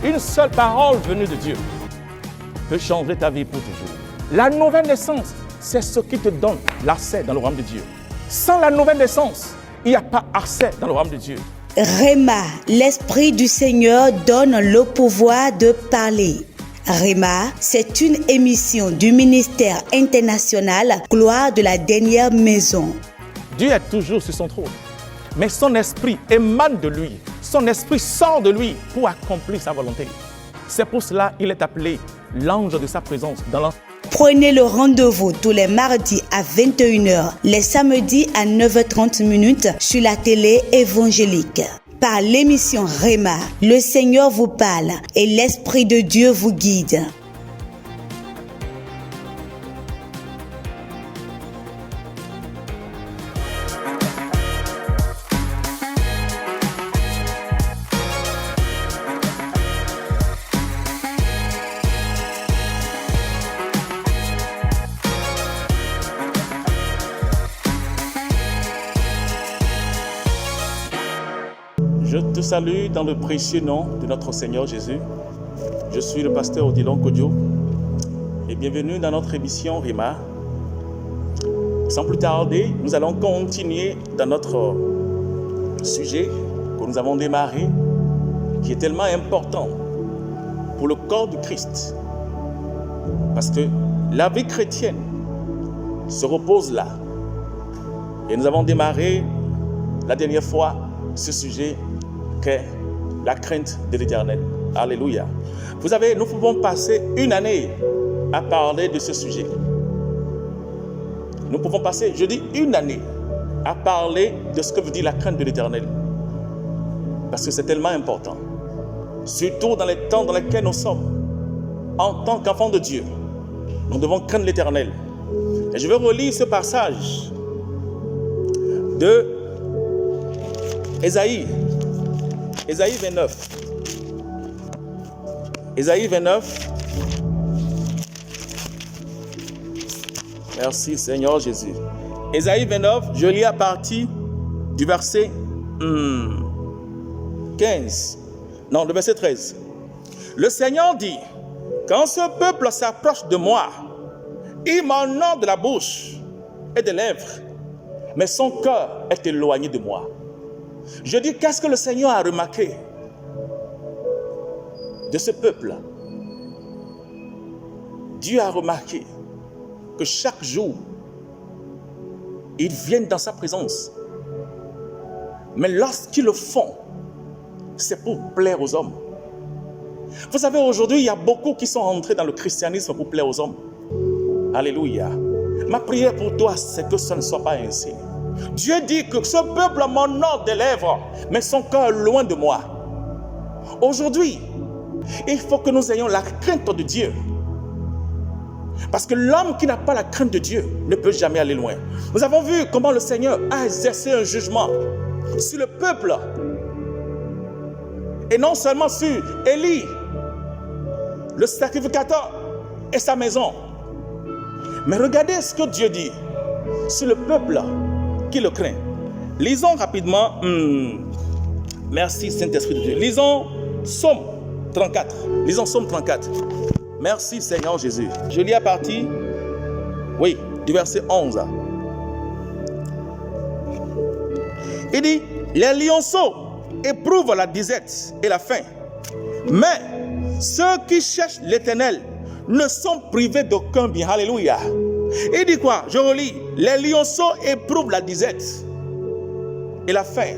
Une seule parole venue de Dieu peut changer ta vie pour toujours. La nouvelle naissance, c'est ce qui te donne l'accès dans le royaume de Dieu. Sans la nouvelle naissance, il n'y a pas accès dans le royaume de Dieu. Rhéma, l'Esprit du Seigneur donne le pouvoir de parler. Rhéma, c'est une émission du ministère international Gloire de la dernière maison. Dieu est toujours sur son trône, mais son esprit émane de lui. Son esprit sort de lui pour accomplir sa volonté. C'est pour cela qu'il est appelé l'ange de sa présence dans l'enfer. Prenez le rendez-vous tous les mardis à 21h, les samedis à 9h30 sur la télé évangélique. Par l'émission Rhéma, le Seigneur vous parle et l'Esprit de Dieu vous guide. Je te salue dans le précieux nom de notre Seigneur Jésus. Je suis le pasteur Odilon Kodjo et bienvenue dans notre émission Rhéma. Sans plus tarder, nous allons continuer dans notre sujet que nous avons démarré, qui est tellement important pour le corps du Christ. Parce que la vie chrétienne se repose là. Et nous avons démarré la dernière fois ce sujet qu'est la crainte de l'Éternel. Alléluia. Vous savez, nous pouvons passer une année à parler de ce sujet. Nous pouvons passer, je dis une année, à parler de ce que veut dire la crainte de l'Éternel. Parce que c'est tellement important. Surtout dans les temps dans lesquels nous sommes. En tant qu'enfants de Dieu, nous devons craindre l'Éternel. Et je vais relire ce passage de Ésaïe 29. Ésaïe 29. Merci Seigneur Jésus. Ésaïe 29, je lis à partir du verset 15. Non, le verset 13. Le Seigneur dit, quand ce peuple s'approche de moi, il m'honore de la bouche et des lèvres, mais son cœur est éloigné de moi. Je dis, qu'est-ce que le Seigneur a remarqué de ce peuple? Dieu a remarqué que chaque jour, ils viennent dans sa présence. Mais lorsqu'ils le font, c'est pour plaire aux hommes. Vous savez, aujourd'hui, il y a beaucoup qui sont entrés dans le christianisme pour plaire aux hommes. Alléluia. Ma prière pour toi, c'est que ce ne soit pas ainsi. Dieu dit que ce peuple m'honore des lèvres, mais son cœur est loin de moi. Aujourd'hui, il faut que nous ayons la crainte de Dieu. Parce que l'homme qui n'a pas la crainte de Dieu ne peut jamais aller loin. Nous avons vu comment le Seigneur a exercé un jugement sur le peuple. Et non seulement sur Élie, le sacrificateur et sa maison. Mais regardez ce que Dieu dit sur le peuple qui le craint. Lisons rapidement. Merci Saint-Esprit de Dieu. Lisons Psaume 34. Lisons Psaume 34. Merci Seigneur Jésus. Je lis à partir, du verset 11. Il dit, les lionceaux éprouvent la disette et la faim, mais ceux qui cherchent l'Éternel ne sont privés d'aucun bien. Alléluia. Il dit quoi? Je relis. Les lionceaux éprouvent la disette et la faim.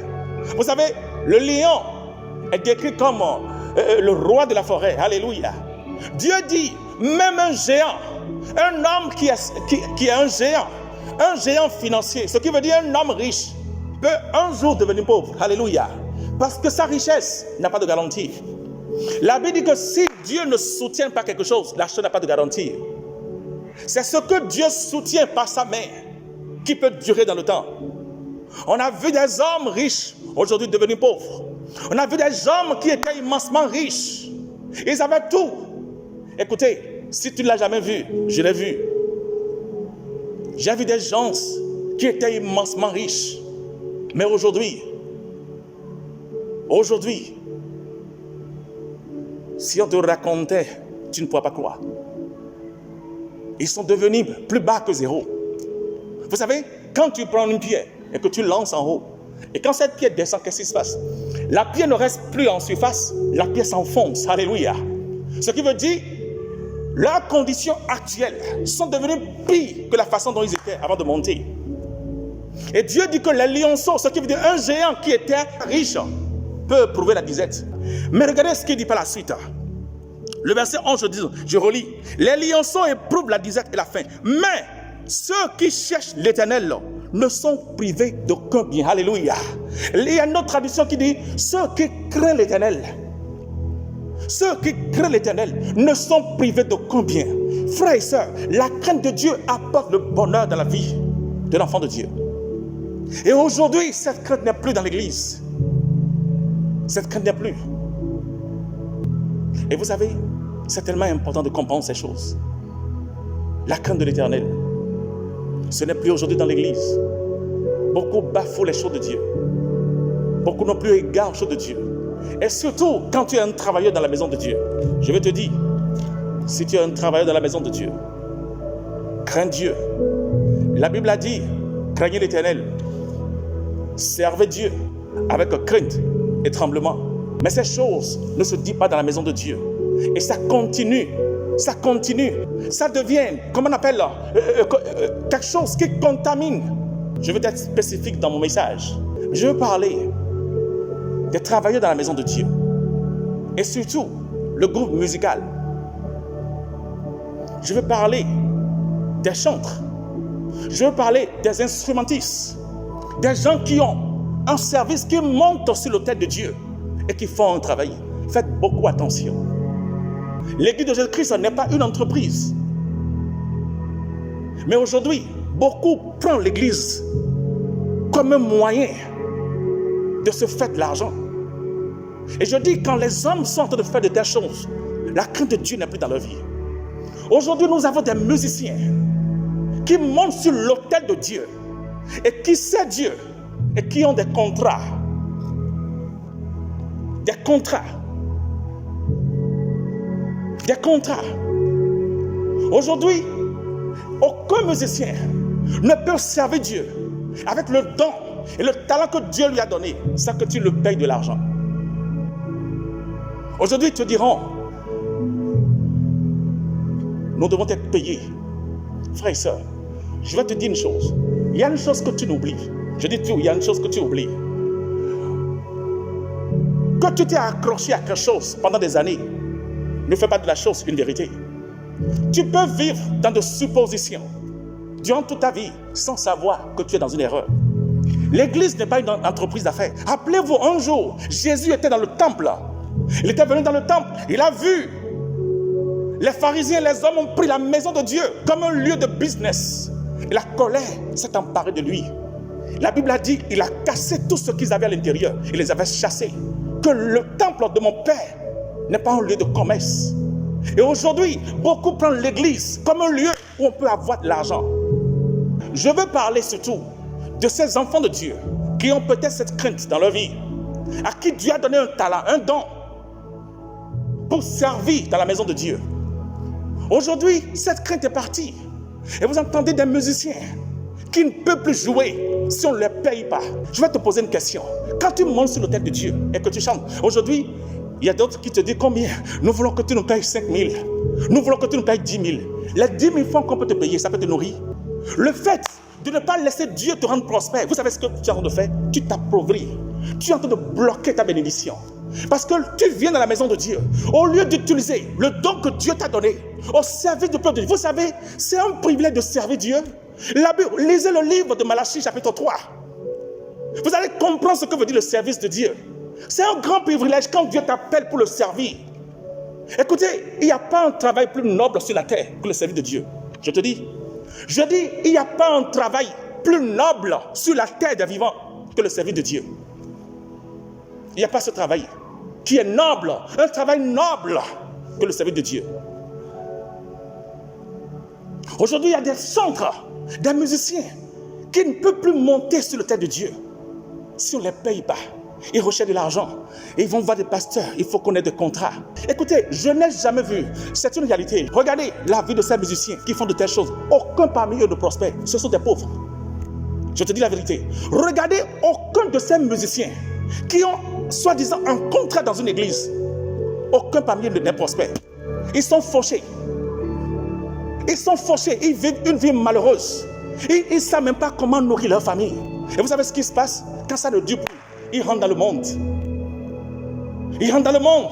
Vous savez, le lion est décrit comme le roi de la forêt. Alléluia. Dieu dit, même un géant, un homme qui est un géant financier, ce qui veut dire un homme riche, peut un jour devenir pauvre. Alléluia. Parce que sa richesse n'a pas de garantie. La Bible dit que si Dieu ne soutient pas quelque chose, la chose n'a pas de garantie. C'est ce que Dieu soutient par sa main qui peut durer dans le temps. On a vu des hommes riches aujourd'hui devenir pauvres. On a vu des hommes qui étaient immensement riches. Ils avaient tout. Écoutez, si tu ne l'as jamais vu, je l'ai vu. J'ai vu des gens qui étaient immensement riches. Mais aujourd'hui, Si on te racontait, tu ne pourras pas croire. Ils sont devenus plus bas que zéro. Vous savez, quand tu prends une pierre et que tu lances en haut, et quand cette pierre descend, qu'est-ce qui se passe? La pierre ne reste plus en surface, la pierre s'enfonce. Alléluia. Ce qui veut dire, leurs conditions actuelles sont devenues pires que la façon dont ils étaient avant de monter. Et Dieu dit que les lionceaux, ce qui veut dire un géant qui était riche, peut prouver la disette. Mais regardez ce qu'il dit par la suite. Le verset 11, je relis. Les lionceaux éprouvent la disette et la faim. Mais ceux qui cherchent l'Éternel ne sont privés d'aucun bien. Alléluia. Il y a une autre traduction qui dit, ceux qui craignent l'Éternel. Ceux qui craignent l'Éternel ne sont privés d'aucun bien. Frères et sœurs, la crainte de Dieu apporte le bonheur dans la vie de l'enfant de Dieu. Et aujourd'hui, cette crainte n'est plus dans l'église. Cette crainte n'est plus. Et vous savez, c'est tellement important de comprendre ces choses. La crainte de l'Éternel, ce n'est plus aujourd'hui dans l'église. Beaucoup bafouent les choses de Dieu. Beaucoup n'ont plus égard aux choses de Dieu. Et surtout, quand tu es un travailleur dans la maison de Dieu, je vais te dire, si tu es un travailleur dans la maison de Dieu, crains Dieu. La Bible a dit, craignez l'Éternel. Servez Dieu avec crainte et tremblement. Mais ces choses ne se disent pas dans la maison de Dieu. Et ça continue. Ça continue. Ça devient, comment on appelle là, quelque chose qui contamine. Je veux être spécifique dans mon message. Je veux parler des travailleurs dans la maison de Dieu. Et surtout, le groupe musical. Je veux parler des chantres. Je veux parler des instrumentistes. Des gens qui ont un service qui monte sur l'autel de Dieu et qui font un travail. Faites beaucoup attention. L'église de Jésus-Christ n'est pas une entreprise. Mais aujourd'hui, beaucoup prennent l'église comme un moyen de se faire de l'argent. Et je dis, quand les hommes sont en train de faire de telles choses, la crainte de Dieu n'est plus dans leur vie. Aujourd'hui, nous avons des musiciens qui montent sur l'autel de Dieu et qui savent Dieu et qui ont des contrats. Des contrats. Des contrats. Aujourd'hui, aucun musicien ne peut servir Dieu avec le don et le talent que Dieu lui a donné sans que tu le payes de l'argent. Aujourd'hui, ils te diront, nous devons être payés. Frères et sœurs, je vais te dire une chose. Il y a une chose que tu n'oublies. Je dis tout, il y a une chose que tu oublies. Que tu t'es accroché à quelque chose pendant des années, ne fais pas de la chose une vérité. Tu peux vivre dans des suppositions durant toute ta vie sans savoir que tu es dans une erreur. L'église n'est pas une entreprise d'affaires. Rappelez-vous, un jour, Jésus était dans le temple. Il était venu dans le temple. Il a vu les pharisiens, les hommes ont pris la maison de Dieu comme un lieu de business. Et la colère s'est emparée de lui. La Bible a dit, il a cassé tout ce qu'ils avaient à l'intérieur. Il les avait chassés. Que le temple de mon Père n'est pas un lieu de commerce. Et aujourd'hui, beaucoup prennent l'église comme un lieu où on peut avoir de l'argent. Je veux parler surtout de ces enfants de Dieu qui ont peut-être cette crainte dans leur vie, à qui Dieu a donné un talent, un don pour servir dans la maison de Dieu. Aujourd'hui, cette crainte est partie. Et vous entendez des musiciens qui ne peuvent plus jouer si on ne les paye pas. Je vais te poser une question. Quand tu montes sur l'autel de Dieu et que tu chantes, aujourd'hui, il y a d'autres qui te disent combien? Nous voulons que tu nous payes 5 000. Nous voulons que tu nous payes 10 000. Les 10 000 francs qu'on peut te payer, ça peut te nourrir. Le fait de ne pas laisser Dieu te rendre prospère, vous savez ce que tu es en train de faire? Tu t'appauvris. Tu es en train de bloquer ta bénédiction. Parce que tu viens dans la maison de Dieu. Au lieu d'utiliser le don que Dieu t'a donné au service du peuple de Dieu. Vous savez, c'est un privilège de servir Dieu. Lisez le livre de Malachie chapitre 3. Vous allez comprendre ce que veut dire le service de Dieu. C'est un grand privilège quand Dieu t'appelle pour le servir. Écoutez, il n'y a pas un travail plus noble sur la terre que le service de Dieu. Je dis, il n'y a pas un travail plus noble sur la terre des vivants que le service de Dieu. Il n'y a pas ce travail qui est noble, un travail noble que le service de Dieu. Aujourd'hui, il y a des centres, des musiciens qui ne peuvent plus monter sur le terre de Dieu si on ne les paye pas. Ils recherchent de l'argent. Ils vont voir des pasteurs. Il faut qu'on ait des contrats. Écoutez, je n'ai jamais vu. C'est une réalité. Regardez la vie de ces musiciens qui font de telles choses. Aucun parmi eux ne prospère. Ce sont des pauvres. Je te dis la vérité. Regardez aucun de ces musiciens qui ont, soi-disant, un contrat dans une église. Aucun parmi eux ne prospère. Ils sont fauchés. Ils sont fauchés. Ils vivent une vie malheureuse. Ils ne savent même pas comment nourrir leur famille. Et vous savez ce qui se passe? Quand ça ne dure plus, ils rentrent dans le monde. Ils rentrent dans le monde.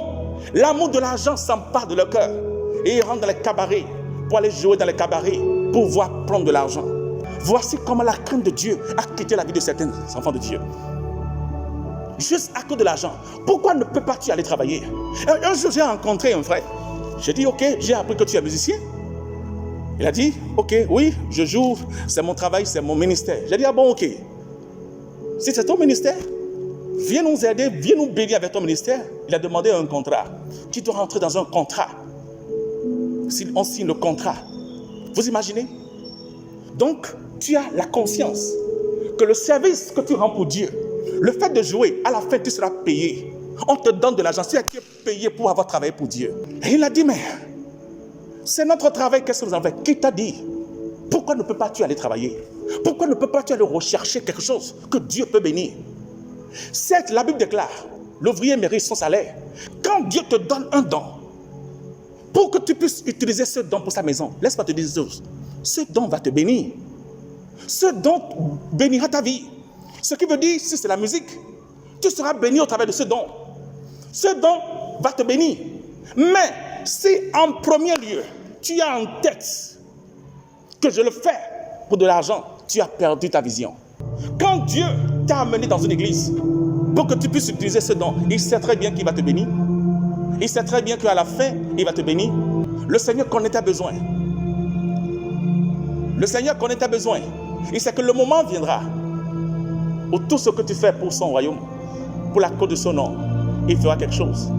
L'amour de l'argent s'empare de leur cœur. Et ils rentrent dans les cabarets pour aller jouer dans les cabarets pour pouvoir prendre de l'argent. Voici comment la crainte de Dieu a quitté la vie de certains enfants de Dieu. Juste à cause de l'argent. Pourquoi ne peux pas tu aller travailler? Un jour, j'ai rencontré un frère. J'ai dit, ok, j'ai appris que tu es musicien. Il a dit, ok, oui, je joue, c'est mon travail, c'est mon ministère. J'ai dit, ah bon, ok. Si c'est ton ministère, viens nous aider, viens nous bénir avec ton ministère. Il a demandé un contrat. Tu dois rentrer dans un contrat. Si on signe le contrat, vous imaginez? Donc, tu as la conscience que le service que tu rends pour Dieu, le fait de jouer, à la fin, tu seras payé. On te donne de l'argent, tu es payé pour avoir travaillé pour Dieu. Et il a dit, mais c'est notre travail, qu'est-ce que nous avons fait? Qui t'a dit? Pourquoi ne peux pas tu aller travailler? Pourquoi ne peux pas tu aller rechercher quelque chose que Dieu peut bénir? Certes, la Bible déclare, l'ouvrier mérite son salaire. Quand Dieu te donne un don, pour que tu puisses utiliser ce don pour sa maison, laisse-moi te dire une chose, ce don va te bénir. Ce don bénira ta vie. Ce qui veut dire, si c'est la musique, tu seras béni au travers de ce don. Ce don va te bénir. Mais si en premier lieu, tu as en tête que je le fais pour de l'argent, tu as perdu ta vision. Quand Dieu t'a amené dans une église pour que tu puisses utiliser ce don, il sait très bien qu'il va te bénir. Il sait très bien qu'à la fin, il va te bénir. Le Seigneur connaît tes besoins. Le Seigneur connaît tes besoins. Il sait que le moment viendra où tout ce que tu fais pour son royaume, pour la cause de son nom, il fera quelque chose.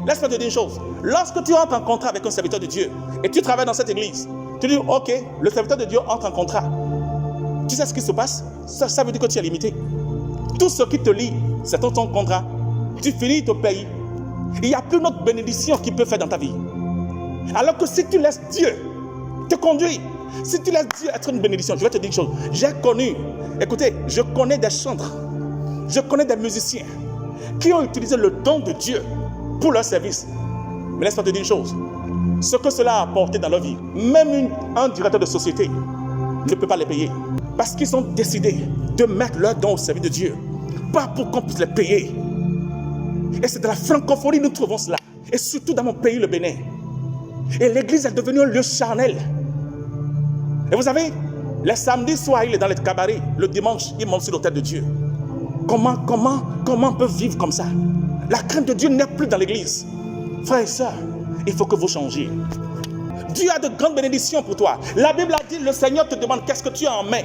Laisse-moi te dire une chose. Lorsque tu entres en contrat avec un serviteur de Dieu et tu travailles dans cette église, tu dis, ok, le serviteur de Dieu entre en contrat. Tu sais ce qui se passe? Ça veut dire que tu es limité. Tout ce qui te lie, c'est ton contrat. Tu finis, il te paye. Il n'y a plus d'autre bénédiction qu'il peut faire dans ta vie. Alors que si tu laisses Dieu te conduire, si tu laisses Dieu être une bénédiction, je vais te dire une chose. J'ai connu, écoutez, je connais des chantres, je connais des musiciens qui ont utilisé le don de Dieu pour leur service. Mais laisse-moi te dire une chose. Ce que cela a apporté dans leur vie, même un directeur de société ne peut pas les payer. Parce qu'ils ont décidé de mettre leur don au service de Dieu. Pas pour qu'on puisse les payer. Et c'est dans la francophonie que nous trouvons cela. Et surtout dans mon pays, le Bénin. Et l'église est devenue un lieu charnel. Et vous savez, les samedis soirs, il est dans les cabarets. Le dimanche, il monte sur l'autel de Dieu. Comment on peut vivre comme ça? La crainte de Dieu n'est plus dans l'église. Frères et sœurs, il faut que vous changiez. Dieu a de grandes bénédictions pour toi. La Bible a dit, le Seigneur te demande qu'est-ce que tu as en main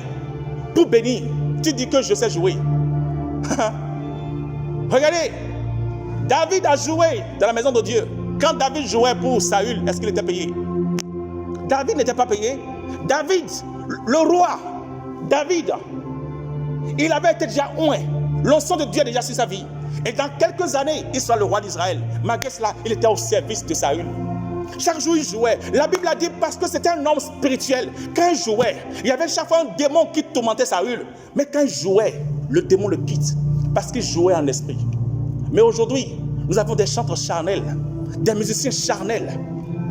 pour bénir. Tu dis que je sais jouer. Regardez, David a joué dans la maison de Dieu. Quand David jouait pour Saül, est-ce qu'il était payé? David n'était pas payé. David, le roi, David, il avait été déjà oint. L'onction de Dieu est déjà sur sa vie. Et dans quelques années, il sera le roi d'Israël. Malgré cela, il était au service de Saül. Chaque jour, il jouait. La Bible a dit parce que c'était un homme spirituel. Quand il jouait, il y avait chaque fois un démon qui tourmentait Saül. Mais quand il jouait, le démon le quitte. Parce qu'il jouait en esprit. Mais aujourd'hui, nous avons des chantres charnels, des musiciens charnels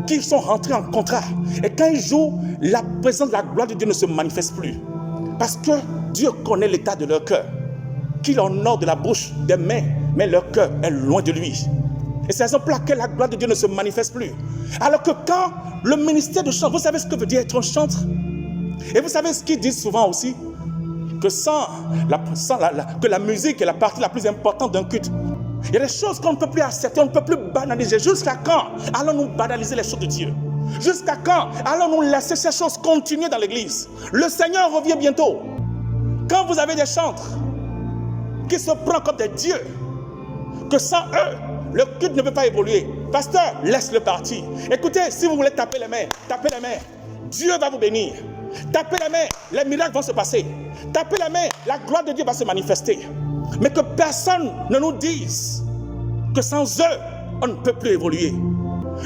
qui sont rentrés en contrat. Et quand ils jouent, la présence de la gloire de Dieu ne se manifeste plus. Parce que Dieu connaît l'état de leur cœur. Qu'il honore de la bouche, des mains, mais leur cœur est loin de lui. Et c'est la raison pour laquelle la gloire de Dieu ne se manifeste plus. Alors que quand le ministère de chant, vous savez ce que veut dire être un chantre? Et vous savez ce qu'ils disent souvent aussi? Que que la musique est la partie la plus importante d'un culte. Il y a des choses qu'on ne peut plus accepter, on ne peut plus banaliser. Jusqu'à quand allons-nous banaliser les choses de Dieu? Jusqu'à quand allons-nous laisser ces choses continuer dans l'église? Le Seigneur revient bientôt. Quand vous avez des chantres qui se prennent comme des dieux, que sans eux, le culte ne peut pas évoluer. Pasteur, laisse-le partir. Écoutez, si vous voulez taper les mains, tapez les mains. Dieu va vous bénir. Tapez les mains, les miracles vont se passer. Tapez les mains, la gloire de Dieu va se manifester. Mais que personne ne nous dise que sans eux, on ne peut plus évoluer.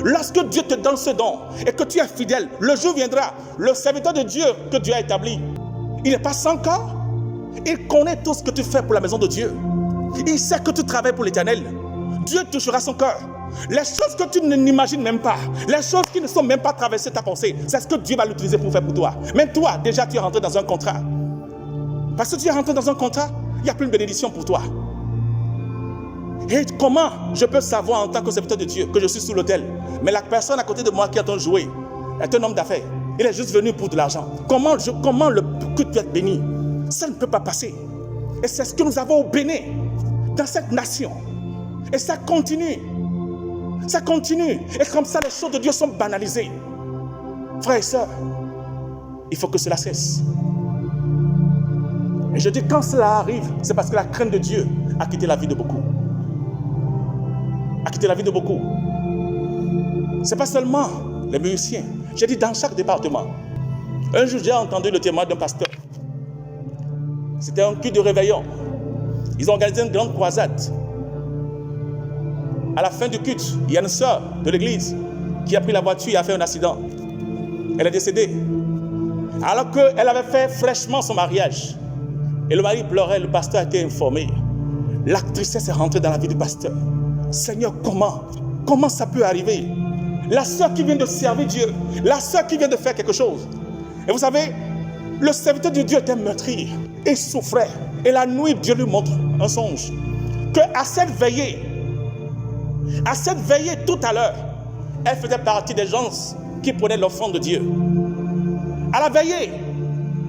Lorsque Dieu te donne ce don et que tu es fidèle, le jour viendra, le serviteur de Dieu que Dieu a établi, il n'est pas sans corps. Il connaît tout ce que tu fais pour la maison de Dieu. Il sait que tu travailles pour l'Éternel. Dieu touchera son cœur. Les choses que tu n'imagines même pas, les choses qui ne sont même pas traversées ta pensée, c'est ce que Dieu va l'utiliser pour faire pour toi. Même toi, déjà tu es rentré dans un contrat. Parce que tu es rentré dans un contrat, il n'y a plus de bénédiction pour toi. Et comment je peux savoir en tant que serviteur de Dieu que je suis sous l'autel, mais la personne à côté de moi qui est en train de jouer est un homme d'affaires. Il est juste venu pour de l'argent. Comment le culte peut être béni? Ça ne peut pas passer. Et c'est ce que nous avons au Bénin, dans cette nation. Et ça continue. Ça continue. Et comme ça, les choses de Dieu sont banalisées. Frères et sœurs, il faut que cela cesse. Et je dis, quand cela arrive, c'est parce que la crainte de Dieu a quitté la vie de beaucoup. A quitté la vie de beaucoup. Ce n'est pas seulement les musiciens. J'ai dit dans chaque département. Un jour, j'ai entendu le témoin d'un pasteur. C'était un culte de réveillon. Ils ont organisé une grande croisade. À la fin du culte, il y a une sœur de l'église qui a pris la voiture et a fait un accident. Elle est décédée. Alors qu'elle avait fait fraîchement son mariage. Et le mari pleurait, le pasteur a été informé. La tristesse est rentrée dans la vie du pasteur. Seigneur, comment ça peut arriver? La sœur qui vient de servir Dieu, la sœur qui vient de faire quelque chose. Et vous savez, le serviteur de Dieu était meurtri et souffrait. Et la nuit, Dieu lui montre un songe. Qu'à cette veillée tout à l'heure, elle faisait partie des gens qui prenaient l'offrande de Dieu. À la veillée,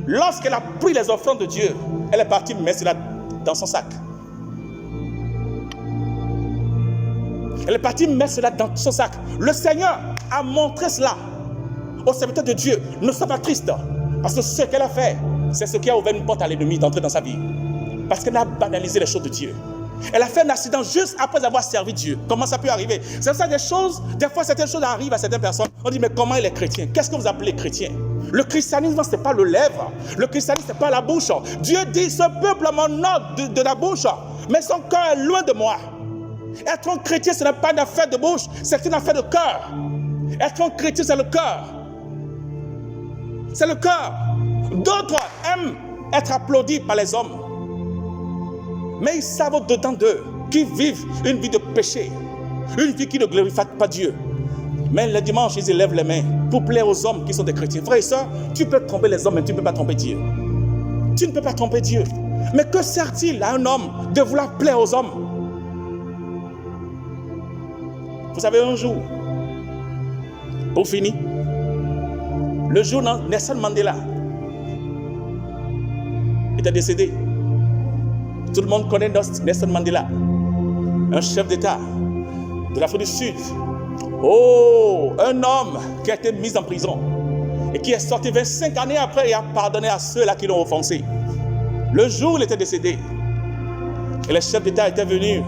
lorsqu'elle a pris les offrandes de Dieu, elle est partie mettre cela dans son sac. Elle est partie mettre cela dans son sac. Le Seigneur a montré cela au serviteur de Dieu. Ne sois pas triste, parce que ce qu'elle a fait, c'est ce qui a ouvert une porte à l'ennemi d'entrer dans sa vie. Parce qu'elle a banalisé les choses de Dieu. Elle a fait un accident juste après avoir servi Dieu. Comment ça peut arriver? C'est ça, des fois certaines choses arrivent à certaines personnes. On dit, mais comment il est chrétien? Qu'est-ce que vous appelez chrétien? Le christianisme, ce n'est pas le lèvre. Le christianisme, ce n'est pas la bouche. Dieu dit, ce peuple m'honore de la bouche, mais son cœur est loin de moi. Être un chrétien, ce n'est pas une affaire de bouche, c'est une affaire de cœur. Être un chrétien, c'est le cœur. C'est le cœur. D'autres aiment être applaudis par les hommes. Mais ils savent au-dedans d'eux qu'ils vivent une vie de péché, une vie qui ne glorifie pas Dieu. Mais le dimanche, ils élèvent les mains pour plaire aux hommes qui sont des chrétiens. Frères et sœurs, tu peux tromper les hommes, mais tu ne peux pas tromper Dieu. Tu ne peux pas tromper Dieu. Mais que sert-il à un homme de vouloir plaire aux hommes? Vous savez, un jour, pour finir, le jour où Nelson Mandela était décédé. Tout le monde connaît Nelson Mandela, un chef d'État de l'Afrique du Sud. Oh, un homme qui a été mis en prison et qui est sorti 25 années après et a pardonné à ceux-là qui l'ont offensé. Le jour où il était décédé, et les chefs d'État étaient venus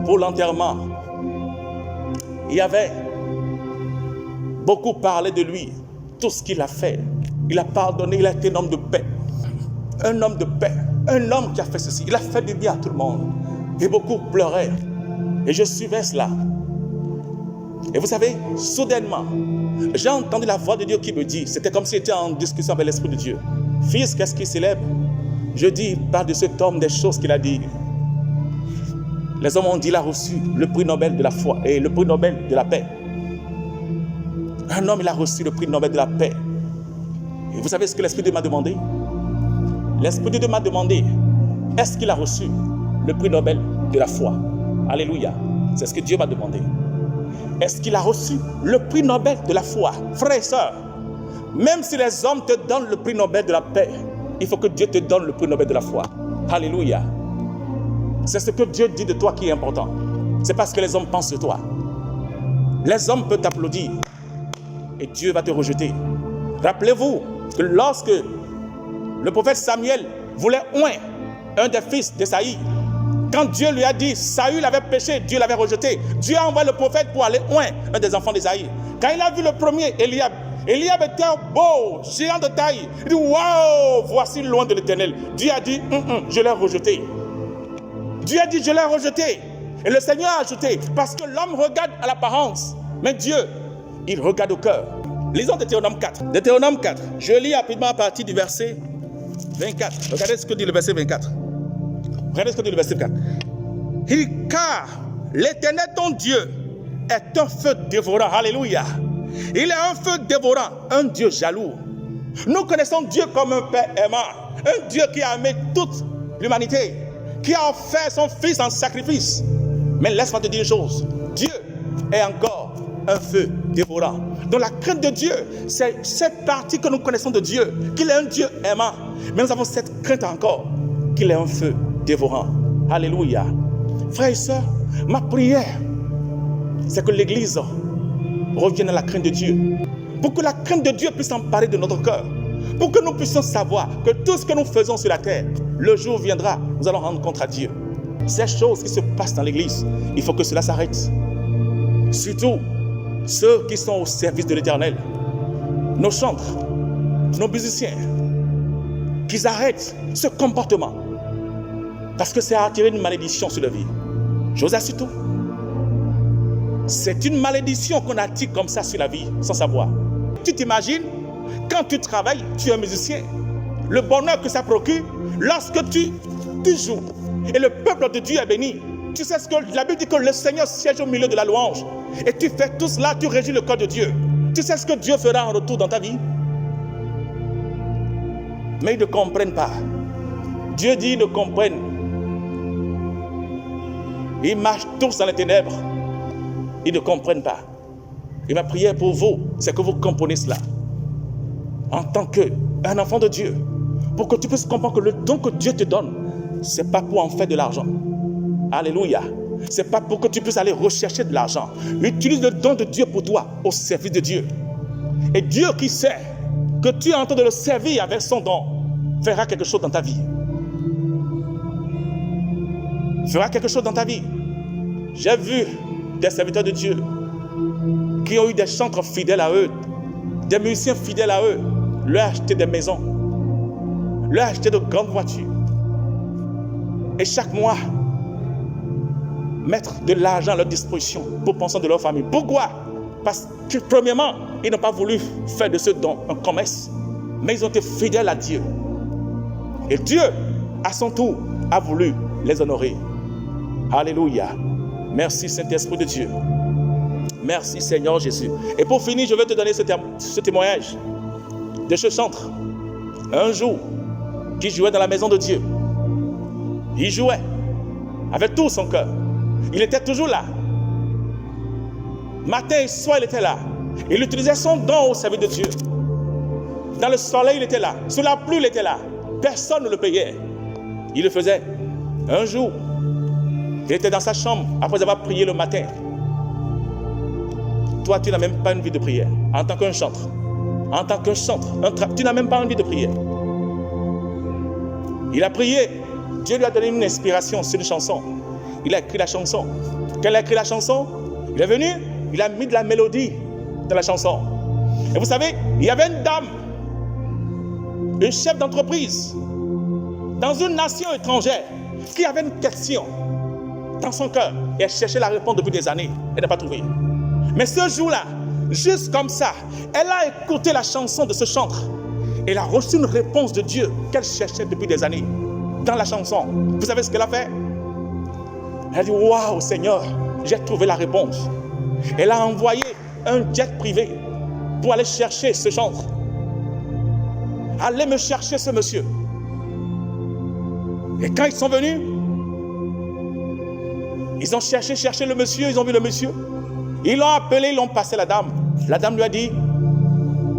pour l'enterrement. Il y avait beaucoup parlé de lui, tout ce qu'il a fait. Il a pardonné, il a été un homme de paix. Un homme de paix, un homme qui a fait ceci. Il a fait du bien à tout le monde. Et beaucoup pleuraient. Et je suivais cela. Et vous savez, soudainement, j'ai entendu la voix de Dieu qui me dit, c'était comme si j'étais en discussion avec l'Esprit de Dieu. Fils, qu'est-ce qui célèbre? Je dis, par de cet homme des choses qu'il a dit. Les hommes ont dit, il a reçu le prix Nobel de la foi et le prix Nobel de la paix. Un homme, il a reçu le prix Nobel de la paix. Et vous savez ce que l'Esprit de Dieu m'a demandé? L'Esprit de Dieu m'a demandé, est-ce qu'il a reçu le prix Nobel de la foi? Alléluia. C'est ce que Dieu m'a demandé. Est-ce qu'il a reçu le prix Nobel de la foi? Frères et sœurs, même si les hommes te donnent le prix Nobel de la paix, il faut que Dieu te donne le prix Nobel de la foi. Alléluia. C'est ce que Dieu dit de toi qui est important. C'est parce que les hommes pensent de toi. Les hommes peuvent t'applaudir et Dieu va te rejeter. Rappelez-vous que lorsque le prophète Samuel voulait oindre un des fils d'Esaïe, quand Dieu lui a dit, Saül avait péché, Dieu l'avait rejeté. Dieu a envoyé le prophète pour aller oindre un des enfants d'Esaïe. Quand il a vu le premier, Eliab était beau, géant de taille. Il dit, waouh, voici loin de l'Éternel. Dieu a dit, je l'ai rejeté. Dieu a dit, je l'ai rejeté. Et le Seigneur a ajouté, parce que l'homme regarde à l'apparence, mais Dieu, il regarde au cœur. Lisons Deutéronome 4. Deutéronome 4. Je lis rapidement à partir du verset 24. Regardez ce que dit le verset 24. Regardez ce que dit le verset 4. Car l'Éternel, ton Dieu, est un feu dévorant. Alléluia. Il est un feu dévorant, un Dieu jaloux. Nous connaissons Dieu comme un Père aimant, un Dieu qui a aimé toute l'humanité, qui a offert son Fils en sacrifice. Mais laisse-moi te dire une chose, Dieu est encore un feu dévorant. Donc la crainte de Dieu, c'est cette partie que nous connaissons de Dieu, qu'il est un Dieu aimant. Mais nous avons cette crainte encore, qu'il est un feu dévorant. Alléluia. Frères et sœurs, ma prière, c'est que l'Église revienne à la crainte de Dieu. Pour que la crainte de Dieu puisse s'emparer de notre cœur. Pour que nous puissions savoir que tout ce que nous faisons sur la terre, le jour viendra, nous allons rendre compte à Dieu. Ces choses qui se passent dans l'Église, il faut que cela s'arrête. Surtout, ceux qui sont au service de l'Éternel, nos chantres, nos musiciens, qu'ils arrêtent ce comportement. Parce que c'est attirer une malédiction sur leur vie. J'ose surtout. C'est une malédiction qu'on attire comme ça sur la vie, sans savoir. Tu t'imagines, quand tu travailles, tu es un musicien, le bonheur que ça procure, lorsque tu joues, et le peuple de Dieu est béni. Tu sais ce que la Bible dit, que le Seigneur siège au milieu de la louange. Et tu fais tout cela, tu régis le cœur de Dieu. Tu sais ce que Dieu fera en retour dans ta vie. Mais ils ne comprennent pas. Dieu dit, ils ne comprennent. Ils marchent tous dans les ténèbres. Ils ne comprennent pas. Et ma prière pour vous, c'est que vous comprenez cela. En tant qu'un enfant de Dieu, pour que tu puisses comprendre que le don que Dieu te donne, ce n'est pas pour en faire de l'argent. Alléluia. Ce n'est pas pour que tu puisses aller rechercher de l'argent. Utilise le don de Dieu pour toi, au service de Dieu. Et Dieu qui sait que tu es en train de le servir avec son don, fera quelque chose dans ta vie. Fera quelque chose dans ta vie. J'ai vu des serviteurs de Dieu qui ont eu des chantres fidèles à eux, des musiciens fidèles à eux, leur acheter des maisons, leur acheter de grandes voitures. Et chaque mois, mettre de l'argent à leur disposition pour penser de leur famille. Pourquoi? Parce que premièrement, ils n'ont pas voulu faire de ce don un commerce, mais ils ont été fidèles à Dieu. Et Dieu, à son tour, a voulu les honorer. Alléluia. Merci Saint-Esprit de Dieu. Merci Seigneur Jésus. Et pour finir, je vais te donner ce témoignage de ce chantre. Un jour, qui jouait dans la maison de Dieu. Il jouait avec tout son cœur. Il était toujours là. Matin et soir, il était là. Il utilisait son don au service de Dieu. Dans le soleil, il était là. Sous la pluie, il était là. Personne ne le payait. Il le faisait. Un jour, il était dans sa chambre après avoir prié le matin. Toi, tu n'as même pas une vie de prière. En tant qu'un chantre. En tant qu'un chantre. Tu n'as même pas envie de prière. Il a prié. Dieu lui a donné une inspiration sur une chanson. Il a écrit la chanson. Quand il a écrit la chanson, il est venu, il a mis de la mélodie dans la chanson. Et vous savez, il y avait une dame, une chef d'entreprise, dans une nation étrangère, qui avait une question dans son cœur. Et elle cherchait la réponse depuis des années. Elle n'a pas trouvé. Mais ce jour-là, juste comme ça, elle a écouté la chanson de ce chantre. Elle a reçu une réponse de Dieu qu'elle cherchait depuis des années. Dans la chanson, vous savez ce qu'elle a fait? Elle a dit, waouh Seigneur, j'ai trouvé la réponse. Elle a envoyé un jet privé pour aller chercher ce chantre. Allez me chercher ce monsieur. Et quand ils sont venus, ils ont cherché le monsieur, ils ont vu le monsieur. Ils l'ont appelé, ils l'ont passé la dame. La dame lui a dit,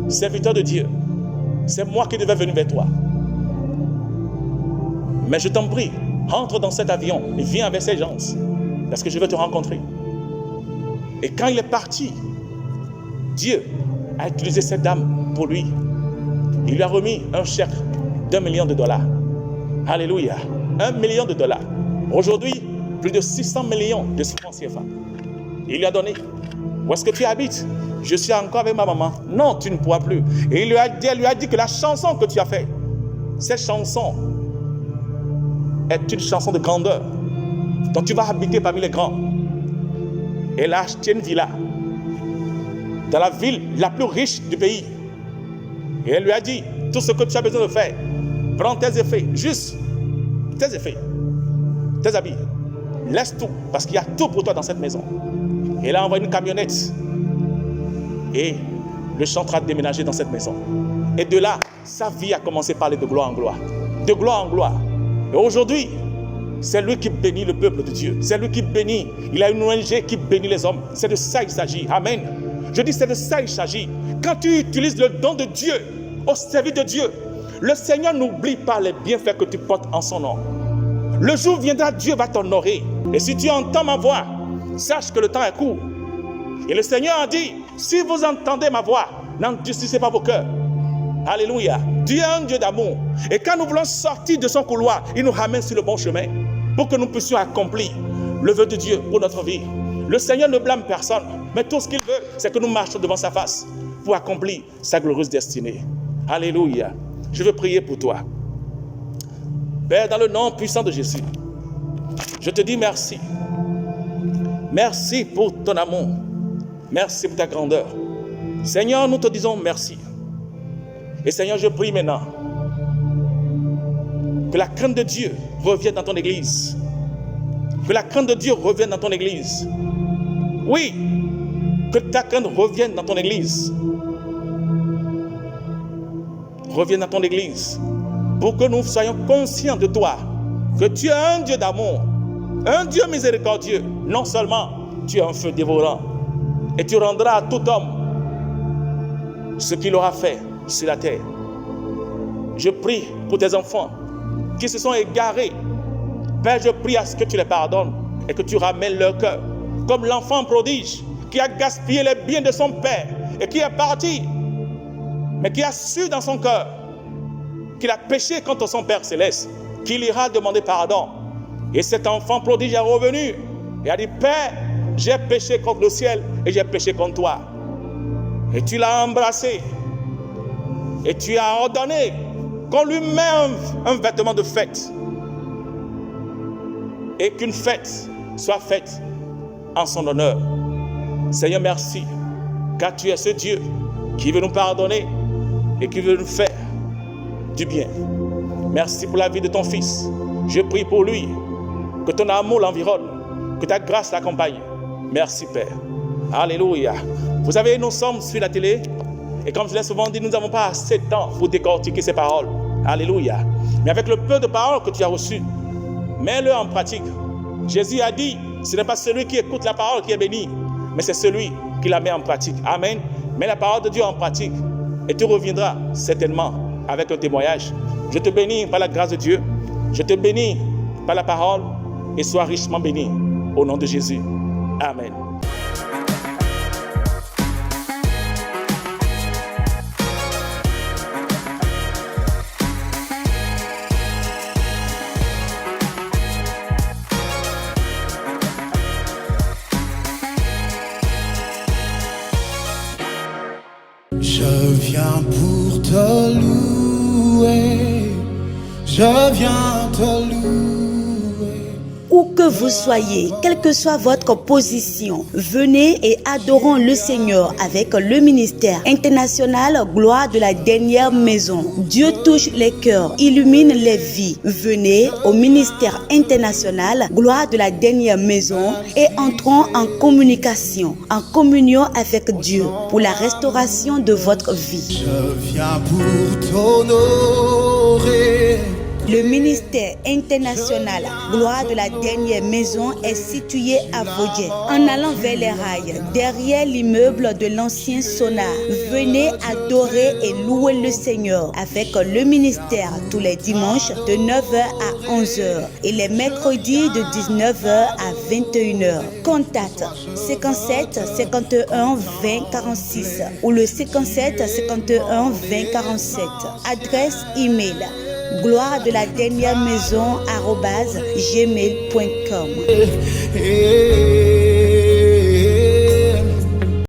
serviteur de Dieu, c'est moi qui devais venir vers toi. Mais je t'en prie, entre dans cet avion et viens avec ces gens, parce que je veux te rencontrer. Et quand il est parti, Dieu a utilisé cette dame pour lui. Il lui a remis un chèque d'$1 million. Alléluia. $1 million. Aujourd'hui, plus de 600 millions de francs CFA. Il lui a donné. Où est-ce que tu habites? Je suis encore avec ma maman. Non, tu ne pourras plus. Et elle lui a dit que la chanson que tu as faite, cette chanson est une chanson de grandeur. Donc tu vas habiter parmi les grands. Elle a acheté une villa dans la ville la plus riche du pays. Et elle lui a dit, tout ce que tu as besoin de faire, prends tes effets, juste tes effets, tes habits, laisse tout, parce qu'il y a tout pour toi dans cette maison. Et elle a envoyé une camionnette et le chantre a déménagé dans cette maison. Et de là, sa vie a commencé à parler de gloire en gloire. De gloire en gloire. Et aujourd'hui, c'est lui qui bénit le peuple de Dieu. C'est lui qui bénit. Il a une ONG qui bénit les hommes. C'est de ça qu'il s'agit. Amen. Je dis, c'est de ça qu'il s'agit. Quand tu utilises le don de Dieu au service de Dieu, le Seigneur n'oublie pas les bienfaits que tu portes en son nom. Le jour viendra, Dieu va t'honorer. Et si tu entends ma voix, sache que le temps est court. Et le Seigneur a dit, si vous entendez ma voix, n'endurcissez pas vos cœurs. Alléluia. Dieu est un Dieu d'amour. Et quand nous voulons sortir de son couloir, il nous ramène sur le bon chemin pour que nous puissions accomplir le vœu de Dieu pour notre vie. Le Seigneur ne blâme personne, mais tout ce qu'il veut, c'est que nous marchions devant sa face pour accomplir sa glorieuse destinée. Alléluia. Je veux prier pour toi. Père, dans le nom puissant de Jésus, je te dis merci. Merci pour ton amour. Merci pour ta grandeur. Seigneur, nous te disons merci. Et Seigneur, je prie maintenant que la crainte de Dieu revienne dans ton église. Que la crainte de Dieu revienne dans ton église. Oui, que ta crainte revienne dans ton église. Revienne dans ton église. Pour que nous soyons conscients de toi. Que tu es un Dieu d'amour. Un Dieu miséricordieux. Non seulement tu es un feu dévorant. Et tu rendras à tout homme ce qu'il aura fait sur la terre. Je prie pour tes enfants qui se sont égarés. Père, je prie à ce que tu les pardonnes et que tu ramènes leur cœur. Comme l'enfant prodige qui a gaspillé les biens de son père et qui est parti, mais qui a su dans son cœur qu'il a péché contre son Père céleste, qu'il ira demander pardon. Et cet enfant prodige est revenu et a dit, Père, j'ai péché contre le ciel et j'ai péché contre toi. Et tu l'as embrassé. Et tu as ordonné qu'on lui mette un vêtement de fête. Et qu'une fête soit faite en son honneur. Seigneur, merci. Car tu es ce Dieu qui veut nous pardonner et qui veut nous faire du bien. Merci pour la vie de ton fils. Je prie pour lui. Que ton amour l'environne. Que ta grâce l'accompagne. Merci Père. Alléluia. Vous savez, nous sommes sur la télé. Et comme je l'ai souvent dit, nous n'avons pas assez de temps pour décortiquer ces paroles. Alléluia. Mais avec le peu de paroles que tu as reçues, mets-le en pratique. Jésus a dit, ce n'est pas celui qui écoute la parole qui est béni, mais c'est celui qui la met en pratique. Amen. Mets la parole de Dieu en pratique et tu reviendras certainement avec un témoignage. Je te bénis par la grâce de Dieu. Je te bénis par la parole et sois richement béni au nom de Jésus. Amen. Je viens pour te louer, je viens te louer. Où que vous soyez, quelle que soit votre position, venez et adorons le Seigneur avec le ministère international Gloire de la dernière maison. Dieu touche les cœurs, illumine les vies. Venez au ministère international Gloire de la dernière maison et entrons en communication, en communion avec Dieu pour la restauration de votre vie. Je viens pour t'honorer. Le ministère international Gloire de la dernière maison est situé à Vaudier. En allant vers les rails, derrière l'immeuble de l'ancien Sonar, venez adorer et louer le Seigneur avec le ministère tous les dimanches de 9h à 11h et les mercredis de 19h à 21h. Contact 57 51 20 46 ou le 57 51 20 47. Adresse email gloire de la dernière maison @gmail.com.